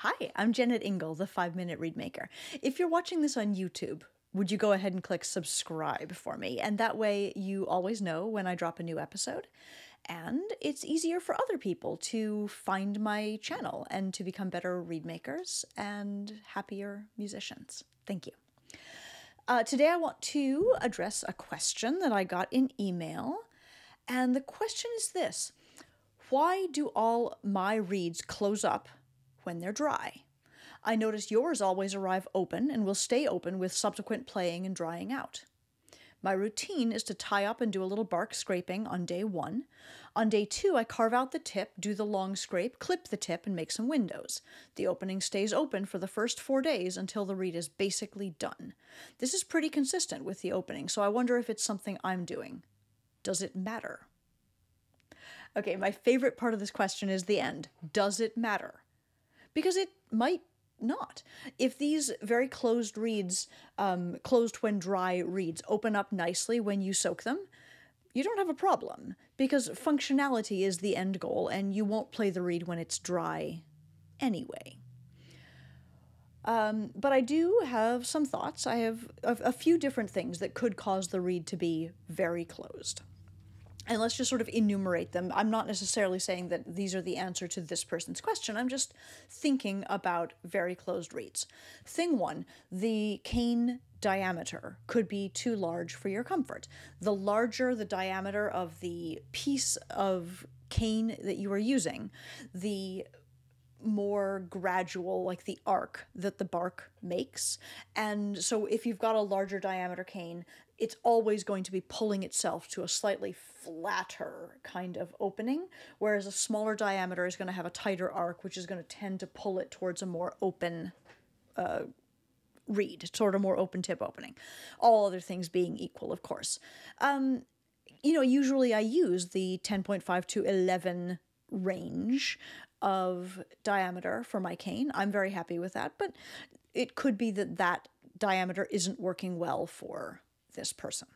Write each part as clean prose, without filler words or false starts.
Hi, I'm Jennet Ingle, the 5 Minute Reedmaker. If you're watching this on YouTube, would you go ahead and click subscribe for me? And that way you always know when I drop a new episode. And it's easier for other people to find my channel and to become better reed makers and happier musicians. Thank you. Today I want to address a question that I got in email. And the question is this: why do all my reeds close up when they're dry? I notice yours always arrive open and will stay open with subsequent playing and drying out. My routine is to tie up and do a little bark scraping on day 1. On day 2, I carve out the tip, do the long scrape, clip the tip, and make some windows. The opening stays open for the first 4 days until the reed is basically done. This is pretty consistent with the opening, so I wonder if it's something I'm doing. Does it matter? Okay, my favorite part of this question is the end. Does it matter? Because it might not. If these very closed reeds, closed when dry reeds, open up nicely when you soak them, you don't have a problem, because functionality is the end goal, and you won't play the reed when it's dry anyway. But I do have some thoughts. I have a few different things that could cause the reed to be very closed. And let's just sort of enumerate them. I'm not necessarily saying that these are the answer to this person's question. I'm just thinking about very closed reeds. Thing 1, the cane diameter could be too large for your comfort. The larger the diameter of the piece of cane that you are using, the more gradual, like the arc that the bark makes. And so if you've got a larger diameter cane, it's always going to be pulling itself to a slightly flatter kind of opening, whereas a smaller diameter is going to have a tighter arc, which is going to tend to pull it towards a more open reed, sort of more open tip opening. All other things being equal, of course. Usually I use the 10.5 to 11 range of diameter for my cane. I'm very happy with that, but it could be that that diameter isn't working well for this person.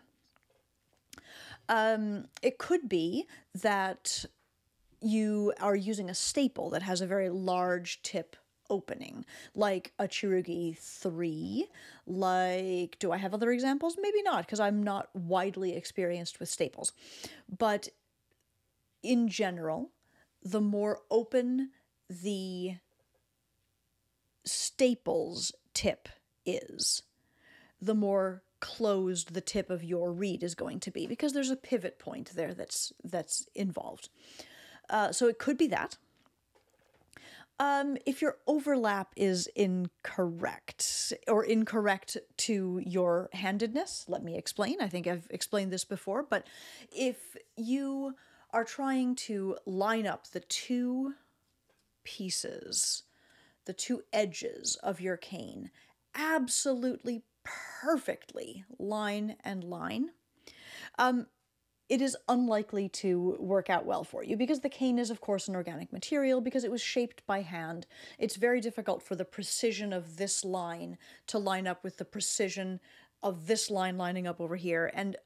It could be that you are using a staple that has a very large tip opening, like a Chirugi 3, like, do I have other examples? Maybe not, because I'm not widely experienced with staples. But in general, the more open the staples tip is, the more closed the tip of your reed is going to be, because there's a pivot point there that's involved. So it could be that. If your overlap is incorrect, or incorrect to your handedness, let me explain. I think I've explained this before, but if you are trying to line up the two pieces, the two edges of your cane, absolutely perfectly line and line, it is unlikely to work out well for you, because the cane is, of course, an organic material, because it was shaped by hand. It's very difficult for the precision of this line to line up with the precision of this line lining up over here, and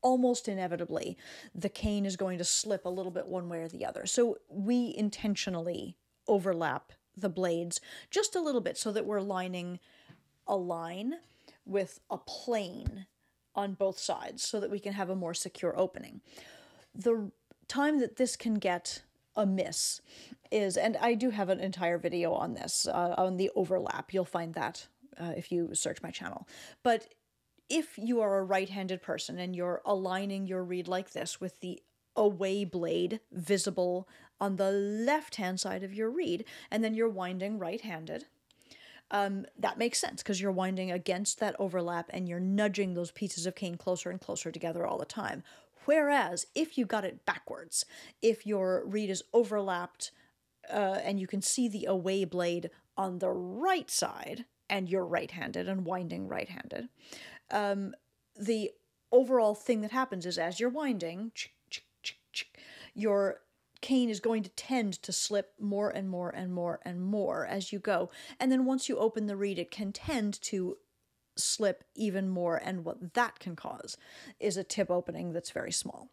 almost inevitably, the cane is going to slip a little bit one way or the other. So we intentionally overlap the blades just a little bit so that we're lining a line with a plane on both sides so that we can have a more secure opening. The time that this can get amiss is, and I do have an entire video on this, on the overlap. You'll find that if you search my channel. But if you are a right-handed person and you're aligning your reed like this with the away blade visible on the left-hand side of your reed, and then you're winding right-handed, that makes sense, because you're winding against that overlap and you're nudging those pieces of cane closer and closer together all the time. Whereas if you got it backwards, if your reed is overlapped and you can see the away blade on the right side, and you're right-handed and winding right-handed, the overall thing that happens is, as you're winding, your cane is going to tend to slip more and more and more and more as you go. And then once you open the reed, it can tend to slip even more, and what that can cause is a tip opening that's very small.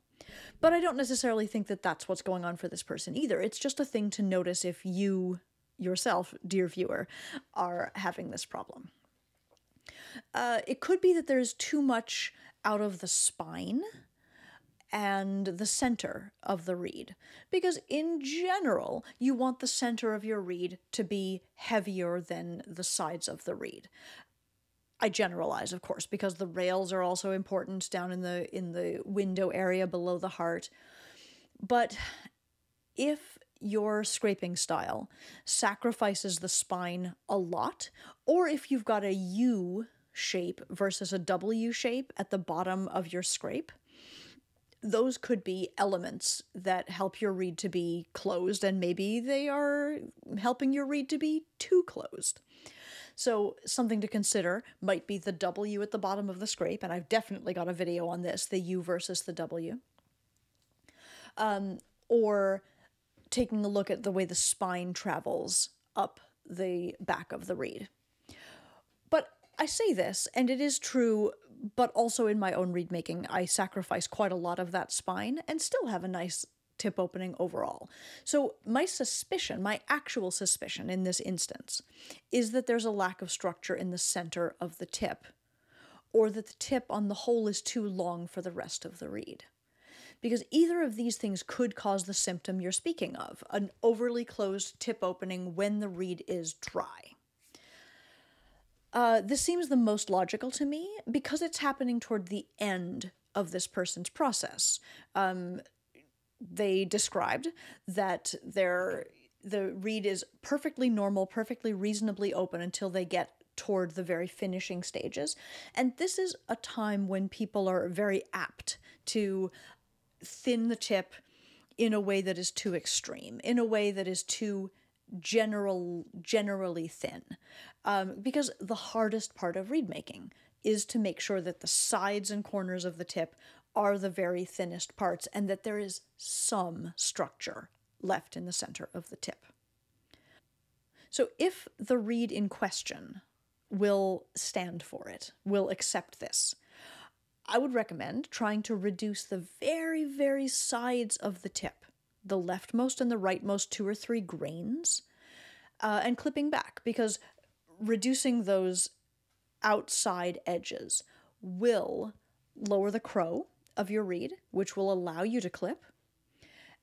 But I don't necessarily think that that's what's going on for this person either. It's just a thing to notice if you yourself, dear viewer, are having this problem. It could be that there's too much out of the spine and the center of the reed, because in general, you want the center of your reed to be heavier than the sides of the reed. I generalize, of course, because the rails are also important down in the window area below the heart. But if your scraping style sacrifices the spine a lot, or if you've got a U shape versus a W shape at the bottom of your scrape, those could be elements that help your reed to be closed, and maybe they are helping your reed to be too closed. So something to consider might be the W at the bottom of the scrape, and I've definitely got a video on this, the U versus the W. Or taking a look at the way the spine travels up the back of the reed. But I say this, and it is true, but also in my own reed making, I sacrifice quite a lot of that spine and still have a nice tip opening overall. So my suspicion, my actual suspicion in this instance, is that there's a lack of structure in the center of the tip, or that the tip on the whole is too long for the rest of the reed. Because either of these things could cause the symptom you're speaking of, an overly closed tip opening when the reed is dry. This seems the most logical to me because it's happening toward the end of this person's process. They described that the reed is perfectly normal, perfectly reasonably open until they get toward the very finishing stages. And this is a time when people are very apt to thin the tip in a way that is too extreme, in a way that is too generally thin. Because the hardest part of reed making is to make sure that the sides and corners of the tip are the very thinnest parts and that there is some structure left in the center of the tip. So if the reed in question will stand for it, will accept this, I would recommend trying to reduce the very, very sides of the tip, the leftmost and the rightmost 2 or 3 grains, and clipping back, because reducing those outside edges will lower the crow of your reed, which will allow you to clip.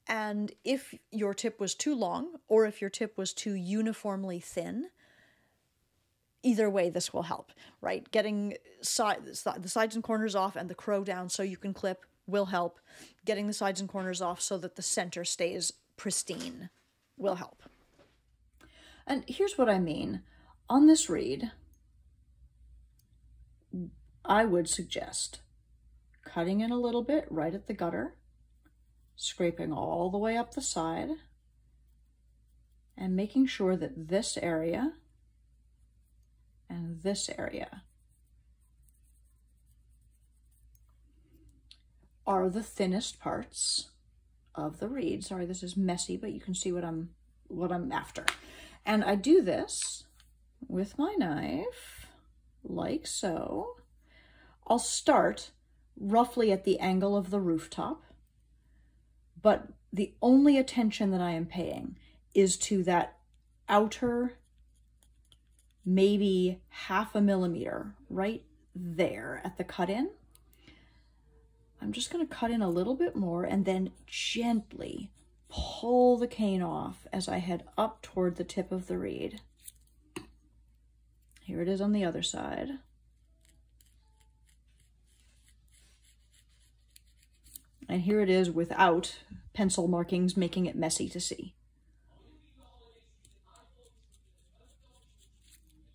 And if your tip was too long, or if your tip was too uniformly thin, either way this will help, right? Getting the sides and corners off and the crow down so you can clip will help. Getting the sides and corners off so that the center stays pristine will help. And here's what I mean. On this reed, I would suggest cutting in a little bit right at the gutter, scraping all the way up the side, and making sure that this area and this area are the thinnest parts of the reed. Sorry, this is messy, but you can see what I'm after. And I do this with my knife, like so. I'll start roughly at the angle of the rooftop, but the only attention that I am paying is to that outer, maybe 1/2 millimeter right there at the cut-in. I'm just going to cut in a little bit more and then gently pull the cane off as I head up toward the tip of the reed. Here it is on the other side. And here it is without pencil markings making it messy to see.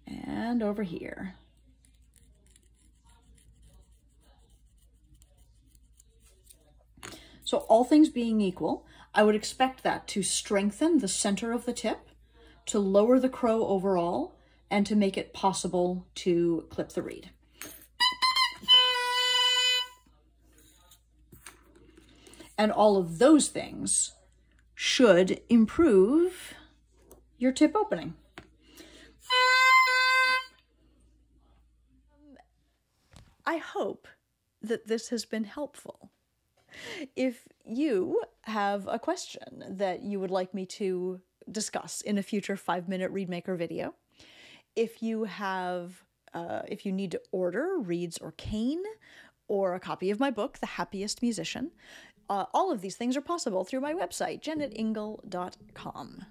And over here. So all things being equal, I would expect that to strengthen the center of the tip, to lower the crow overall, and to make it possible to clip the reed. And all of those things should improve your tip opening. I hope that this has been helpful. If you have a question that you would like me to discuss in a future 5-minute Reedmaker video. If you have, if you need to order reeds or cane, or a copy of my book, The Happiest Musician, all of these things are possible through my website, jennetingle.com.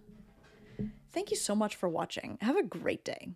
Thank you so much for watching. Have a great day.